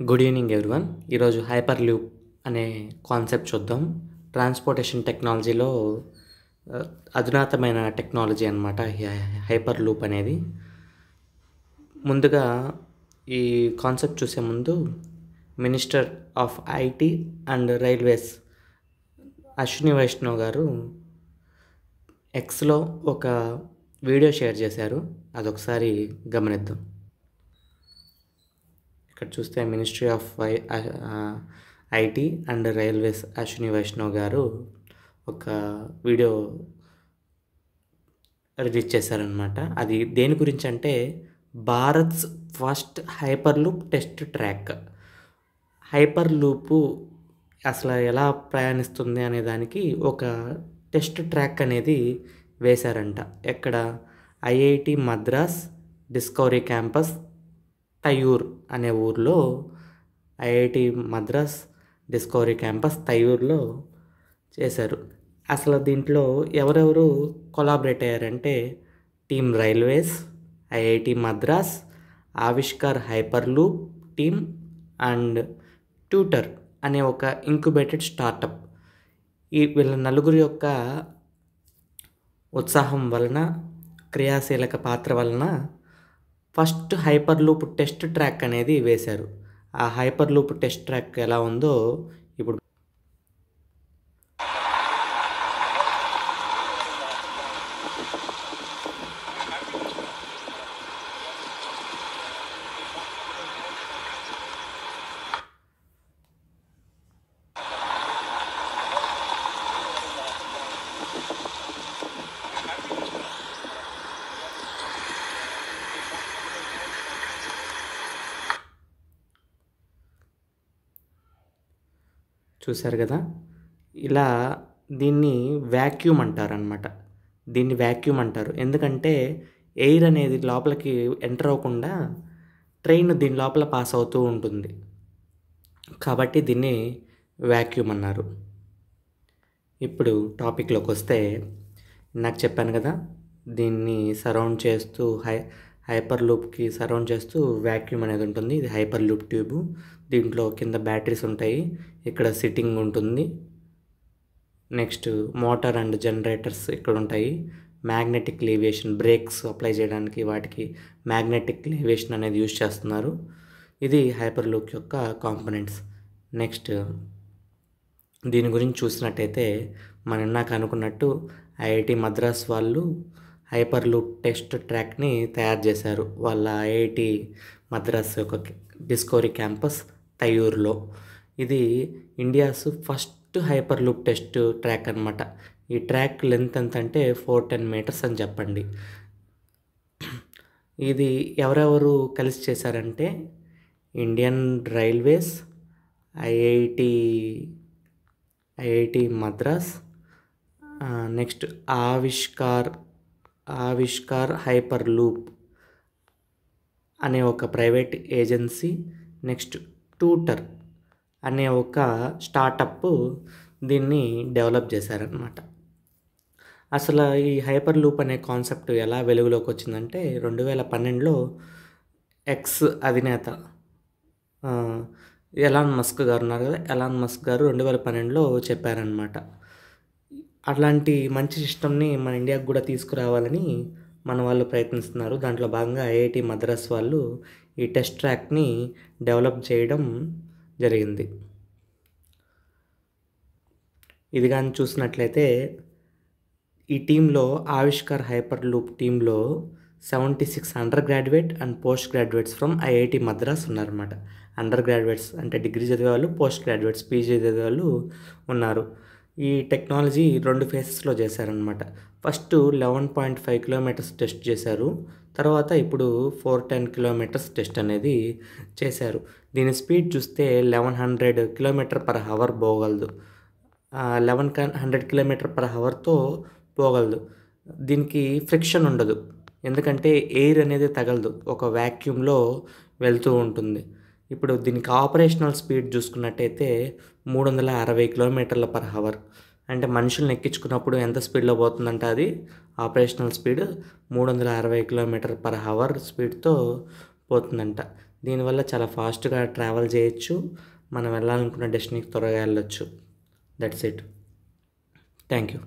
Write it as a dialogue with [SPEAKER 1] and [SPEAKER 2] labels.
[SPEAKER 1] Good evening everyone. ఈరోజు hyper loop అనే concept చూద్దాం. ట్రాన్స్పోర్టేషన్ టెక్నాలజీలో ఆ, అధునాతమైన టెక్నాలజీ అనమాట హైపర్ లూప్ అనేది. ముందుగా ఈ కాన్సెప్ట్ చూసే ముందు minister of IT and railways Ashwini Vaishnaw గారు ఎక్స్లో ఒక వీడియో షేర్ చేశారు. అదొకసారి గమనిద్దాం. ఇక్కడ చూస్తే ministry of IT and railways Ashwini Vaishnaw గారు ఒక వీడియో రిలీజ్ చేశారనమాట. అది దేని గురించి అంటే Bharat's first hyperloop test track. Hyperloop అసలు ఎలా ప్రయాణిస్తుంది అనే దానికి ఒక టెస్ట్ ట్రాక్ అనేది వేశారంట. ఎక్కడ? ఐఐటి మద్రాస్ డిస్కవరీ క్యాంపస్ తయూర్ అనే ఊర్లో, ఐఐటి మద్రాస్ డిస్కవరీ క్యాంపస్ తయూర్లో చేశారు. అసలు దీంట్లో ఎవరెవరు కొలాబరేట్ అయ్యారంటే team railways, IIT Madras, Avishkar hyper loop team and tutor అనే ఒక ఇంక్యుబేటెడ్ స్టార్టప్. వీళ్ళ నలుగురి యొక్క ఉత్సాహం వలన, క్రియాశీలక పాత్ర వలన first hyperloop test track అనేది వేశారు. ఆ హైపర్ లూప్ టెస్ట్ ట్రాక్ ఎలా ఉందో ఇప్పుడు చూశారు కదా. ఇలా దీన్ని వ్యాక్యూమ్ అంటారనమాట. దీన్ని వ్యాక్యూమ్ అంటారు ఎందుకంటే ఎయిర్ అనేది లోపలికి ఎంటర్ అవ్వకుండా ట్రైన్ దీని లోపల పాస్ అవుతూ ఉంటుంది, కాబట్టి దీన్ని వ్యాక్యూమ్ అన్నారు. ఇప్పుడు టాపిక్లోకి వస్తే, నాకు చెప్పాను కదా, దీన్ని సరౌండ్ చేస్తూ హైపర్ లూప్కి సరౌండ్ చేస్తూ వ్యాక్యూమ్ అనేది ఉంటుంది. ఇది హైపర్ లూప్ ట్యూబు. దీంట్లో కింద బ్యాటరీస్ ఉంటాయి, ఇక్కడ సిట్టింగ్ ఉంటుంది, నెక్స్ట్ మోటార్ అండ్ జనరేటర్స్ ఇక్కడ ఉంటాయి. మ్యాగ్నెటిక్ లీవియేషన్, బ్రేక్స్ అప్లై చేయడానికి వాటికి మ్యాగ్నెటిక్ లీవియేషన్ అనేది యూజ్ చేస్తున్నారు. ఇది హైపర్ లూప్ యొక్క కాంపోనెంట్స్. నెక్స్ట్ దీని గురించి చూసినట్టయితే మనం నాకు అనుకున్నట్టు ఐఐటి మద్రాస్ వాళ్ళు హైపర్ లూప్ టెస్ట్ ట్రాక్ని తయారు చేశారు. వాళ్ళ ఐఐటి మద్రాస్ యొక్క డిస్కవరీ క్యాంపస్ తయూర్లో. ఇది India's first hyperloop test track అనమాట. ఈ ట్రాక్ లెంత్ ఎంత అంటే 410 మీటర్స్ అని చెప్పండి. ఇది ఎవరెవరు కలిసి చేశారంటే Indian railways, IIT Madras, next Avishkar hyper loop అనే ఒక ప్రైవేట్ ఏజెన్సీ, నెక్స్ట్ ట్యూటర్ అనే ఒక స్టార్టప్ దీన్ని డెవలప్ చేశారనమాట. అసలు ఈ హైపర్ లూప్ అనే కాన్సెప్ట్ ఎలా వెలుగులోకి వచ్చిందంటే 2012లో ఎక్స్ అధినేత ఎలాన్ మస్క్ గారు ఉన్నారు కదా, ఎలాన్ మస్క్ గారు 2012లో చెప్పారనమాట. అట్లాంటి మంచి సిస్టమ్ని మన ఇండియాకు కూడా తీసుకురావాలని మన వాళ్ళు ప్రయత్నిస్తున్నారు. దాంట్లో భాగంగా ఐఐటి మద్రాస్ వాళ్ళు ఈ టెస్ట్ ట్రాక్ని డెవలప్ చేయడం జరిగింది. ఇది కానీ చూసినట్లయితే ఈ టీంలో, ఆవిష్కార్ హైపర్ లూప్ టీంలో 76 under graduate and post graduates from IIT Madras ఉన్నారన్నమాట. అండర్ గ్రాడ్యుయేట్స్ అంటే డిగ్రీ చదివేవాళ్ళు, పోస్ట్ గ్రాడ్యుయేట్స్ పీజీ చదివేవాళ్ళు ఉన్నారు. ఈ టెక్నాలజీ 2 ఫేసెస్లో చేశారనమాట. ఫస్ట్ 11.5 కిలోమీటర్స్ టెస్ట్ చేశారు, తర్వాత ఇప్పుడు 410 కిలోమీటర్స్ టెస్ట్ అనేది చేశారు. దీని స్పీడ్ చూస్తే 1100 కిలోమీటర్ పర్ హవర్ పోగలదు. 1100 కిలోమీటర్ పర్ హవర్తో పోగలదు. దీనికి ఫ్రిక్షన్ ఉండదు, ఎందుకంటే ఎయిర్ అనేది తగలదు, ఒక వ్యాక్యూమ్లో వెళ్తూ ఉంటుంది. ఇప్పుడు దీనికి ఆపరేషనల్ స్పీడ్ చూసుకున్నట్టయితే 360 కిలోమీటర్ల పర్ హవర్. అంటే మనుషుల్ని ఎక్కించుకున్నప్పుడు ఎంత స్పీడ్లో పోతుందంటే అది operational speed 360 kilometer per hour స్పీడ్తో పోతుందంట. దీనివల్ల చాలా ఫాస్ట్గా ట్రావెల్ చేయొచ్చు, మనం వెళ్ళాలనుకున్న డెస్టినీకి త్వరగా వెళ్ళొచ్చు. That's it. Thank you.